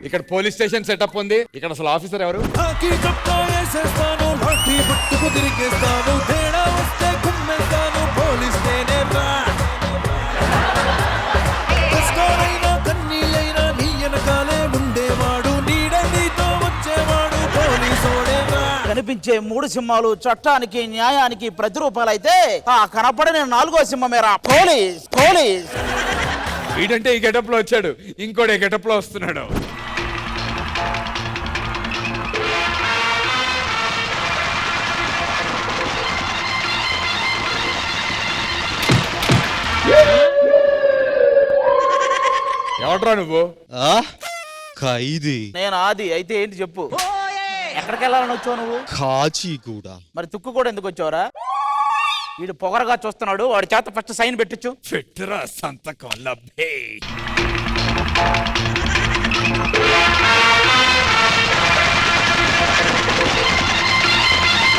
ఇక్కడ police station setup ఉంది. ఇక్కడ అసలు ఆఫీసర్ ఎవరు? కనిపించే 3 సింహాలు చట్టానికి న్యాయానికి ప్రతిరూపాలైతే ఆ కనపడని 4వ సింహమేరా పోలీస్. పోలీస్ వీడంటే ఈ గెటప్ లో వచ్చాడు, ఇంకోటి గెటప్ లో వస్తున్నాడు. ఎవడ్రా నువ్వు? ఖైదీ. నేను ఆది. అయితే ఏంటి చెప్పు, ఎక్కడికి వెళ్ళాలని వచ్చావు నువ్వు? కాచిగూడ. మరి తుక్కు కూడా ఎందుకు వచ్చావురా? వీడు పొగరగా చూస్తున్నాడు, వాడి చేత ఫస్ట్ సైన్ పెట్టించు. పెట్టరా సంతకం లబ్బే.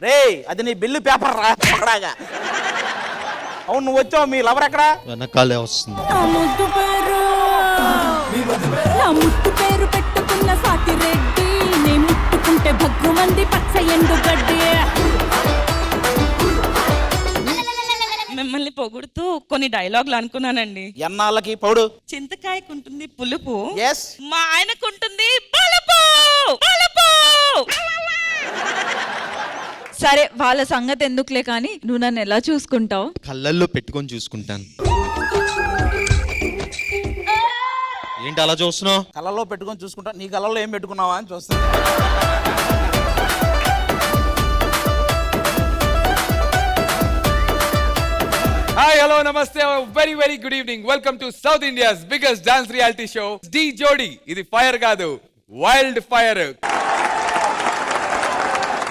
రేయ్, అది నీ బిల్లు పేపర్ రా పొగరాగా. అవును, నువ్వు వచ్చావు, మీ లవర్ ఎక్కడా? వెనకాలే వస్తుంది. నా ముట్టు పేరు పెట్టుకున్న సాటి రెడ్డి, నే ముట్టుకుంటే భగ్గు మంది పచ్చ ఎండు గడ్డి. మిమ్మల్ని పొగుడుతూ కొన్ని డైలాగులు అనుకున్నానండి. ఎన్నాళ్ళకి పౌడు? చింతకాయకుంటుంది పులుపు, ఎస్, మా ఆయనకుంటుంది బలుపు. బలుపు. సరే, వాళ్ళ సంగతి ఎందుకులే కానీ నువ్వు నన్ను ఎలా చూసుకుంటావు? కళ్ళల్లో పెట్టుకొని చూసుకుంటాను. ఏంటి అలా చూస్తున్నావు? కళ్ళలో పెట్టుకొని చూసుకుంటా. నీ కళ్ళలో ఏం పెట్టుకున్నావా అని చూస్తా. హాయ్, హలో, నమస్తే, very very good evening. Welcome to South India's biggest dance reality show Dhee Jodi. ఇది ఫైర్ కాదు, wildfire.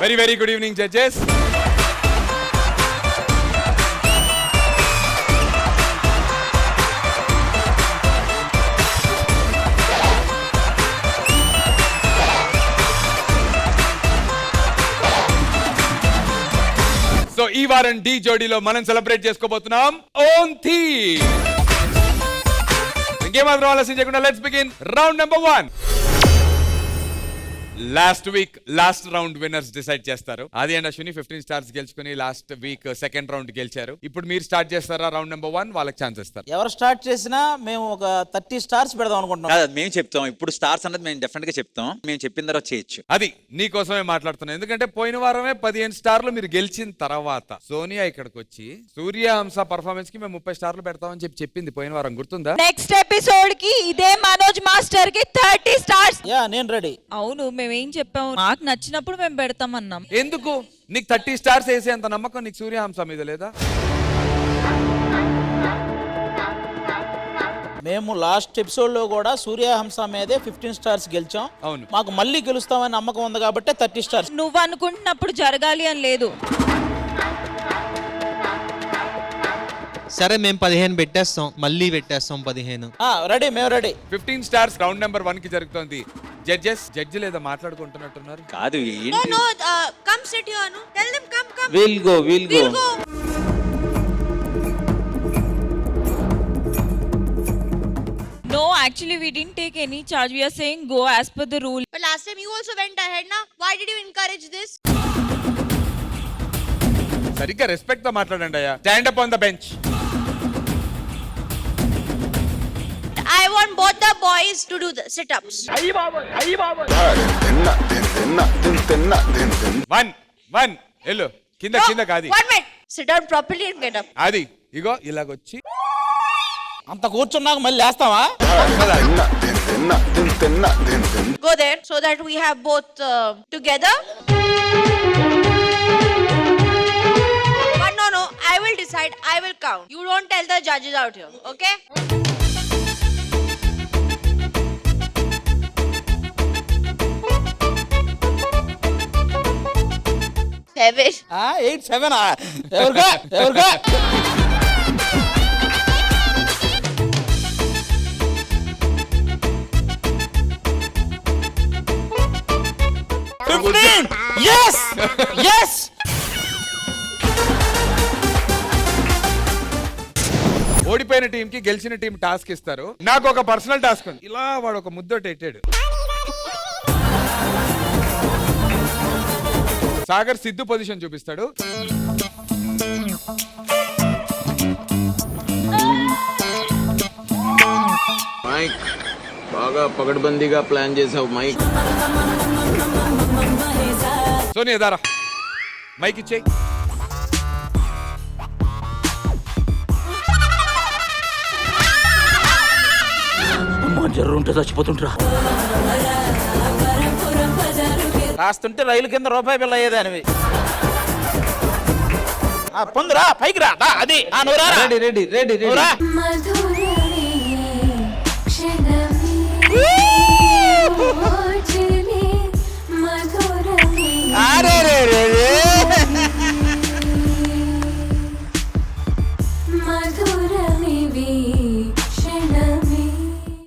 Very very good evening judges. So ఈ వారం డి జోడీలో మనం సెలబ్రేట్ చేసుకోబోతున్నాం ఓన్ థీ. ఇంకేమాత్రం ఆలస్యం చేయకుండా let's begin round number 1. Last week last round winners decide చేస్తారు. ఆది అండ్ అశ్విని 15 స్టార్స్ గెలుచుకుని లాస్ట్ వీక్ సెకండ్ రౌండ్ గెలిచారు. ఇప్పుడు మీరు స్టార్ట్ చేస్తారా రౌండ్ నెంబర్ 1? వాళ్ళకి ఛాన్స్ ఇస్తారు. ఎవరు స్టార్ట్ చేసినా మేము ఒక 30 స్టార్స్ పెడదాం అనుకుంటున్నాం. మేము చెప్తాం. ఇప్పుడు స్టార్స్ అన్నది మేము డెఫినెట్ గా చెప్తాం. మేము చెప్పిన తర్వాత చేయొచ్చు. అది నీకోసమే మాట్లాడుతున్నాను, ఎందుకంటే పోయిన వారమే 15 స్టార్లు మీరు గెలిచిన తర్వాత సోనియా ఇక్కడికి వచ్చి సూర్యహంస పర్ఫార్మెన్స్ కి మేము 30 స్టార్లు పెడతామని చెప్పింది పోయిన వారం, గుర్తుందా? నెక్స్ట్ ఎపిసోడ్ కి ఇదే మనోజ్ మాస్టర్ కి 30 స్టార్స్. యా, నేను రెడీ. అవును, మేమేం చెప్పాము, మాకు నచ్చినప్పుడు మేము పెడతామన్నాం. ఎందుకు నీకు 30 స్టార్స్ వేసే అంత నమ్మకం నీకు సూర్యహంస మీద లేదా? మేము లాస్ట్ ఎపిసోడ్ లో కూడా సూర్యహంస మీదే 15 స్టార్స్ గెలిచాం. అవును, మాకు మళ్ళీ గెలుస్తామని నమ్మకం ఉంది కాబట్టి 30 స్టార్స్. నువ్వు అనుకుంటున్నప్పుడు జరగాలి అని లేదు. సరే, మేము 15 పెట్టేస్తాం, మళ్ళీ పెట్టేస్తాం 15. రెడీ, మేము రెడీ. 15 స్టార్స్ రౌండ్ నెంబర్ 1 కి జరుగుతోంది. జడ్జి లేదా మాట్లాడుకుంటున్నట్టున్నారు. కాదు, come sit here, Anu. Tell them come. We'll go. No, actually we didn't take any charge. We are saying go as per the rule. But last time you also went ahead, na? Why did you encourage this? సరిగ్గా respect తో మాట్లాడండి అయ్యా. Stand up on the bench. I want both the boys to do the sit-ups. One ఎల్లు కింద కాది. 1 minute. Sit down properly and get up. అది ఇగో ఇలాగొచ్చి అంత కూర్చున్నాక మళ్ళీ లేస్తావా? Go there so that we have both together. But no, I will decide. I will count. You don't tell the judges out here, okay? Seven. 8, 7. ఎవరుగా? 15. Yes. ఓడిపోయిన team కి గెలిచిన team task ఇస్తారు. నాకు ఒక పర్సనల్ టాస్క్ ఉంది. ఇలా వాడు ఒక ముద్దోటి ఎట్టాడు. సాగర్ సిద్ధు పొజిషన్ చూపిస్తాడు. మైక్ బాగా పకడ్బందీగా ప్లాన్ చేసావు మైక్. సోనియా దారా మైక్ ఇచ్చేయి. జర్రుంటే చచ్చిపోతుంటరా. కాస్తుంటే రైలు కింద రూపాయి బిల్ల అయ్యేదానివి. పొందురా పైకి రా. దా, అది నువ్వు రా. Ready ready ready ready. నువ్వు రా. మధు